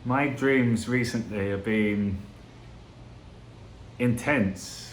My dreams recently have been intense.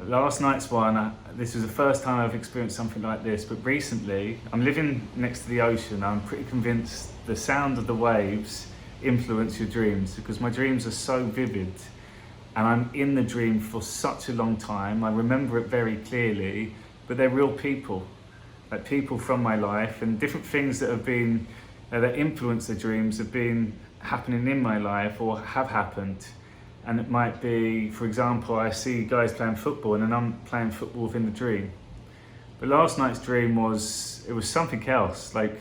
Last night's one, this was the first time I've experienced something like this, but recently, I'm living next to the ocean. I'm pretty convinced the sound of the waves influence your dreams because my dreams are so vivid and I'm in the dream for such a long time. I remember it very clearly, but they're real people, like people from my life, and different things that have been, that influence the dreams have been happening in my life or have happened. And it might be, for example, I see guys playing football and then I'm playing football within the dream. But last night's dream was something else. Like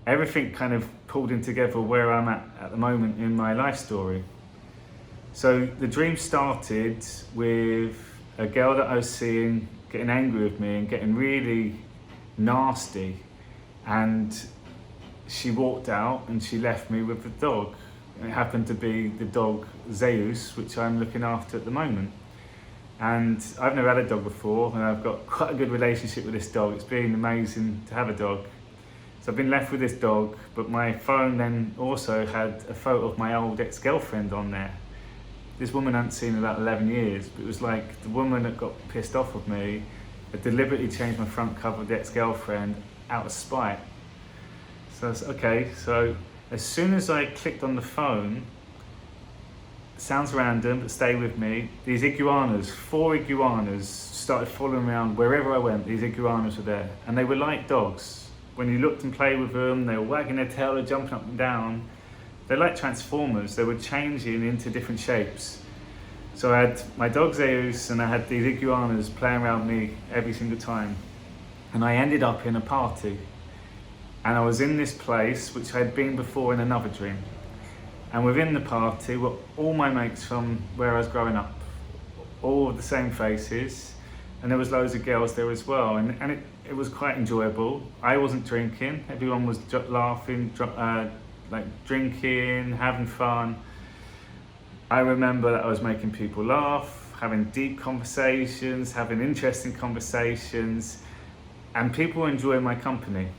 everything kind of pulled in together where I'm at the moment in my life story. So the dream started with a girl that I was seeing getting angry with me and getting really nasty. And she walked out and she left me with the dog. It happened to be the dog Zeus, which I'm looking after at the moment. And I've never had a dog before, and I've got quite a good relationship with this dog. It's been amazing to have a dog. So I've been left with this dog, but my phone then also had a photo of my old ex-girlfriend on there. This woman I hadn't seen in about 11 years, but it was like the woman that got pissed off with me had deliberately changed my front cover of the ex-girlfriend out of spite. So I was, okay, so as soon as I clicked on the phone, sounds random, but stay with me, these iguanas, 4 iguanas started following me around wherever I went. These iguanas were there, and they were like dogs. When you looked and played with them, they were wagging their tail, they're jumping up and down. They're like transformers, they were changing into different shapes. So I had my dog Zeus and I had these iguanas playing around me every single time. And I ended up in a party. And I was in this place, which I'd been before in another dream. And within the party were all my mates from where I was growing up. All of the same faces. And there was loads of girls there as well. And it was quite enjoyable. I wasn't drinking. Everyone was laughing, like drinking, having fun. I remember that I was making people laugh, having deep conversations, having interesting conversations. And people were enjoying my company.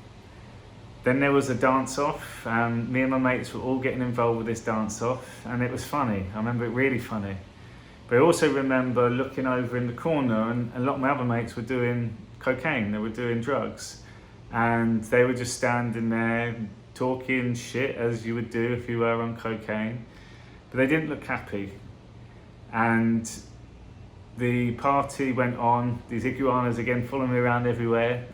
Then there was a dance-off, and me and my mates were all getting involved with this dance-off, and it was funny. I remember it really funny. But I also remember looking over in the corner, and a lot of my other mates were doing cocaine, they were doing drugs. And they were just standing there, talking shit, as you would do if you were on cocaine. But they didn't look happy. And the party went on, these iguanas again following me around everywhere.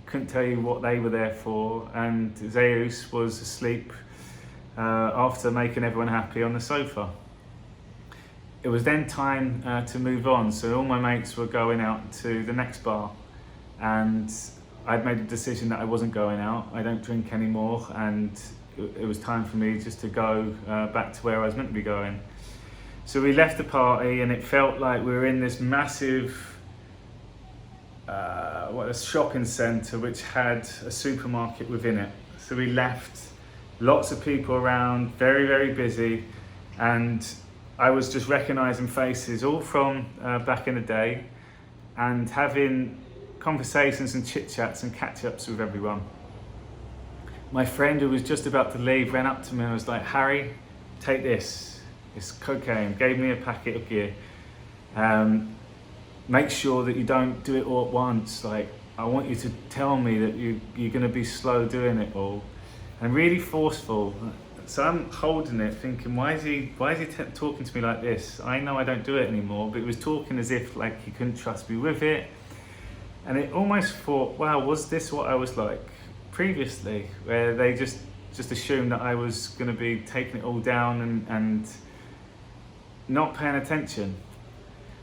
Couldn't tell you what they were there for, and Zeus was asleep after making everyone happy on the sofa. It was then time to move on, so all my mates were going out to the next bar, and I'd made a decision that I wasn't going out. I don't drink anymore, and it was time for me just to go back to where I was meant to be going. So we left the party, and it felt like we were in this massive a shopping centre which had a supermarket within it. So we left, lots of people around, very, very busy, and I was just recognising faces all from back in the day and having conversations and chit-chats and catch-ups with everyone. My friend who was just about to leave ran up to me and was like, "Harry, take this, it's cocaine," gave me a packet of gear. Make sure that you don't do it all at once. Like, I want you to tell me that you're going to be slow doing it all, and really forceful. So I'm holding it, thinking, why is he talking to me like this? I know I don't do it anymore, but he was talking as if like he couldn't trust me with it. And it almost thought, wow, was this what I was like previously, where they just assumed that I was going to be taking it all down and not paying attention.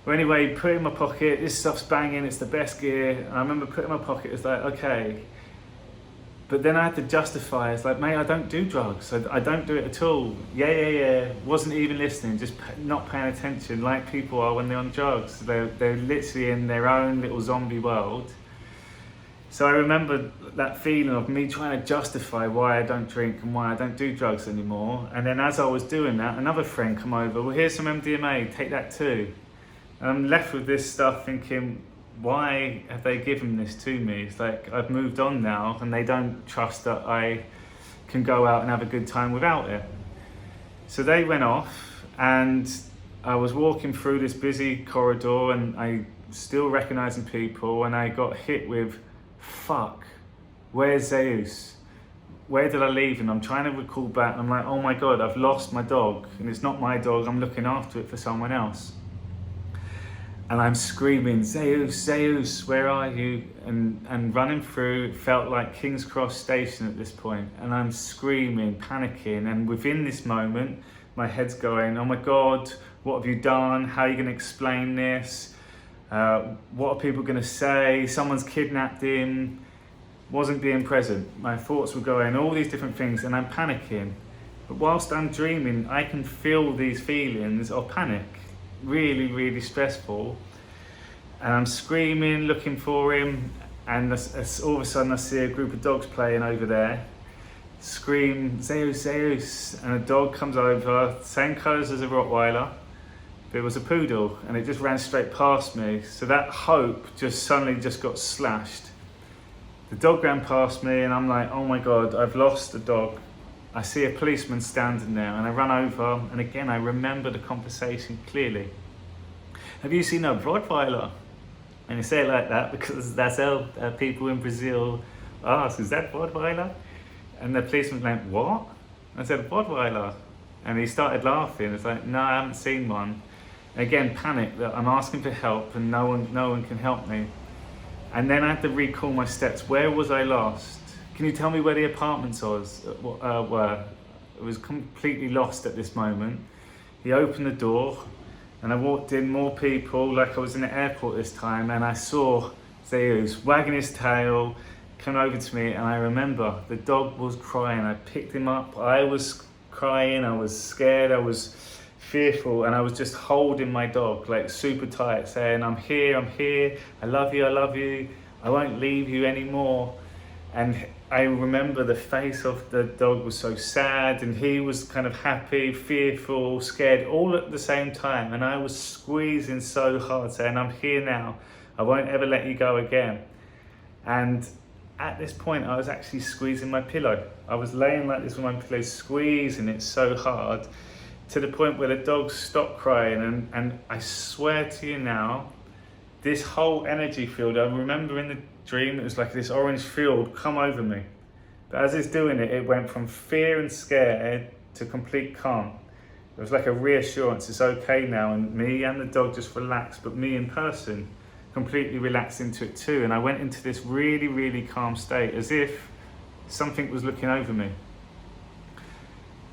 Well, anyway, put it in my pocket, this stuff's banging, it's the best gear. And I remember putting it in my pocket, it's like, okay. But then I had to justify, it's like, mate, I don't do drugs, I don't do it at all. Yeah. Wasn't even listening, just not paying attention like people are when they're on drugs. They're literally in their own little zombie world. So I remember that feeling of me trying to justify why I don't drink and why I don't do drugs anymore. And then as I was doing that, another friend come over, well, here's some MDMA, take that too. And I'm left with this stuff thinking, why have they given this to me? It's like I've moved on now and they don't trust that I can go out and have a good time without it. So they went off, and I was walking through this busy corridor, and I still recognizing people, and I got hit with, fuck, where's Zeus? Where did I leave him? I'm trying to recall back, and I'm like, oh my God, I've lost my dog, and it's not my dog, I'm looking after it for someone else. And I'm screaming, Zeus, Zeus, where are you? And running through, it felt like King's Cross Station at this point. And I'm screaming, panicking. And within this moment, my head's going, oh my God, what have you done? How are you going to explain this? What are people going to say? Someone's kidnapped him. Wasn't being present. My thoughts were going, all these different things, and I'm panicking. But whilst I'm dreaming, I can feel these feelings of panic. Really, really stressful, and I'm screaming, looking for him, and all of a sudden I see a group of dogs playing over there. Scream, Zeus, Zeus, and a dog comes over, same colours as a Rottweiler, but it was a poodle, and it just ran straight past me. So that hope just suddenly just got slashed. The dog ran past me, and I'm like, oh my God, I've lost the dog. I see a policeman standing there, and I run over, and again I remember the conversation clearly. Have you seen a Rottweiler? And you say it like that because that's how people in Brazil ask, is that Rottweiler? And the policeman's like, what? I said, Rottweiler. And he started laughing. It's like, no, I haven't seen one. And again, panic that I'm asking for help and no one can help me. And then I had to recall my steps. Where was I last? Can you tell me where the apartments were? I was completely lost at this moment. He opened the door, and I walked in, more people, like I was in the airport this time, and I saw Zeus wagging his tail, come over to me, and I remember the dog was crying. I picked him up, I was crying, I was scared, I was fearful, and I was just holding my dog, like super tight, saying, I'm here, I love you, I won't leave you anymore. And I remember the face of the dog was so sad, and he was kind of happy, fearful, scared, all at the same time. And I was squeezing so hard, saying, I'm here now. I won't ever let you go again. And at this point, I was actually squeezing my pillow. I was laying like this with my pillow, squeezing it so hard, to the point where the dog stopped crying. And I swear to you now, this whole energy field, I remember in the dream, it was like this orange field come over me. But as it's doing it, it went from fear and scared to complete calm. It was like a reassurance, it's okay now, and me and the dog just relaxed, but me in person completely relaxed into it too. And I went into this really, really calm state, as if something was looking over me.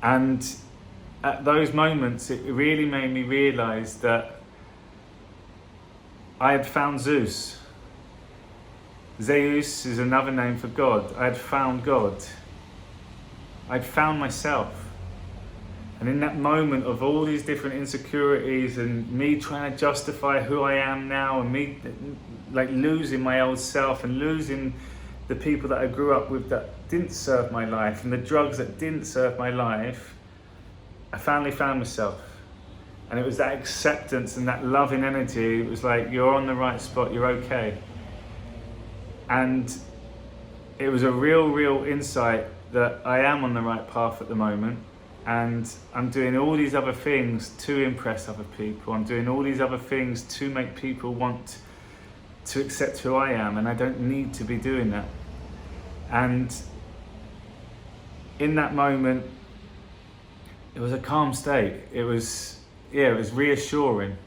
And at those moments, it really made me realize that I had found Zeus. Zeus is another name for God. I had found God. I'd found myself. And in that moment of all these different insecurities and me trying to justify who I am now, and me like losing my old self and losing the people that I grew up with that didn't serve my life and the drugs that didn't serve my life, I finally found myself. And it was that acceptance and that loving energy. It was like, you're on the right spot, you're okay. And it was a real insight that I am on the right path at the moment. And I'm doing all these other things to impress other people. I'm doing all these other things to make people want to accept who I am. And I don't need to be doing that. And in that moment, it was a calm state. It was reassuring.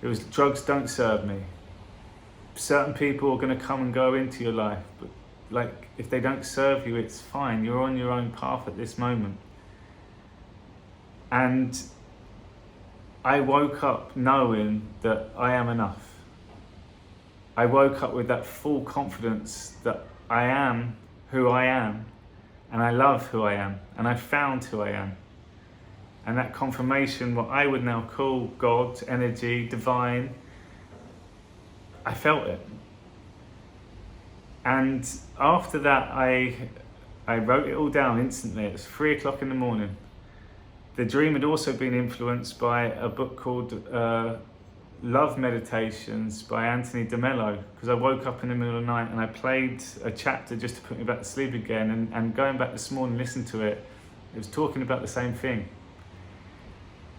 It was, drugs don't serve me. Certain people are going to come and go into your life, but like if they don't serve you, it's fine. You're on your own path at this moment. And I woke up knowing that I am enough. I woke up with that full confidence that I am who I am, and I love who I am, and I found who I am. And that confirmation, what I would now call God, energy, divine, I felt it. And after that, I wrote it all down instantly. It was 3 o'clock in the morning. The dream had also been influenced by a book called Love Meditations by Anthony DeMello, because I woke up in the middle of the night and I played a chapter just to put me back to sleep again. And going back this morning, listening to it, it was talking about the same thing.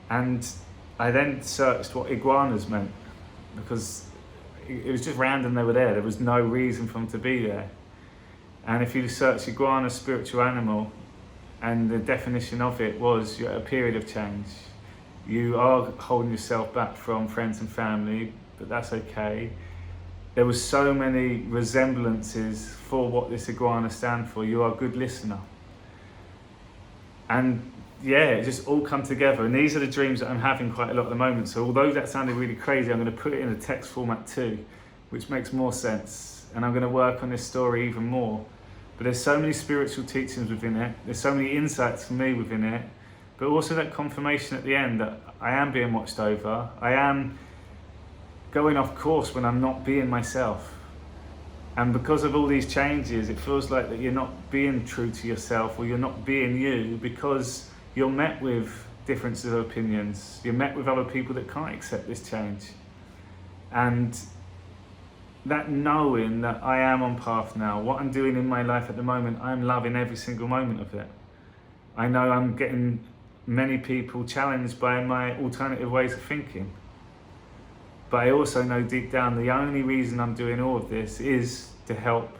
And I then searched what iguanas meant, because it was just random they were there. There was no reason for them to be there. And if you search iguana, spiritual animal, and the definition of it was you're at a period of change. You are holding yourself back from friends and family, but that's okay. There was so many resemblances for what this iguana stands for. You are a good listener. And yeah, it just all come together. And these are the dreams that I'm having quite a lot at the moment. So although that sounded really crazy, I'm going to put it in a text format too, which makes more sense. And I'm going to work on this story even more. But there's so many spiritual teachings within it. There's so many insights for me within it. But also that confirmation at the end that I am being watched over. I am going off course when I'm not being myself. And because of all these changes, it feels like that you're not being true to yourself, or you're not being you, because you're met with differences of opinions. You're met with other people that can't accept this change. And that knowing that I am on path now, what I'm doing in my life at the moment, I'm loving every single moment of it. I know I'm getting many people challenged by my alternative ways of thinking. But I also know deep down the only reason I'm doing all of this is to help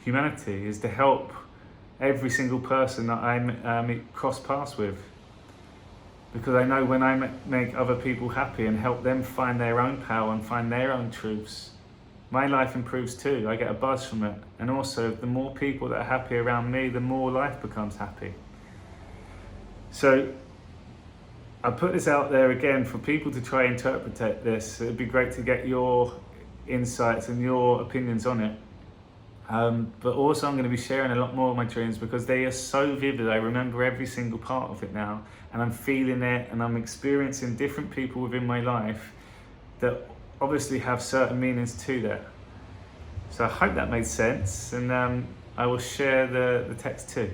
humanity, is to help every single person that I cross paths with. Because I know when I make other people happy and help them find their own power and find their own truths, my life improves too. I get a buzz from it. And also, the more people that are happy around me, the more life becomes happy. So I put this out there again for people to try and interpret this. It'd be great to get your insights and your opinions on it. But also I'm going to be sharing a lot more of my dreams, because they are so vivid. I remember every single part of it now, and I'm feeling it, and I'm experiencing different people within my life that obviously have certain meanings to that. So I hope that made sense, and I will share the text too.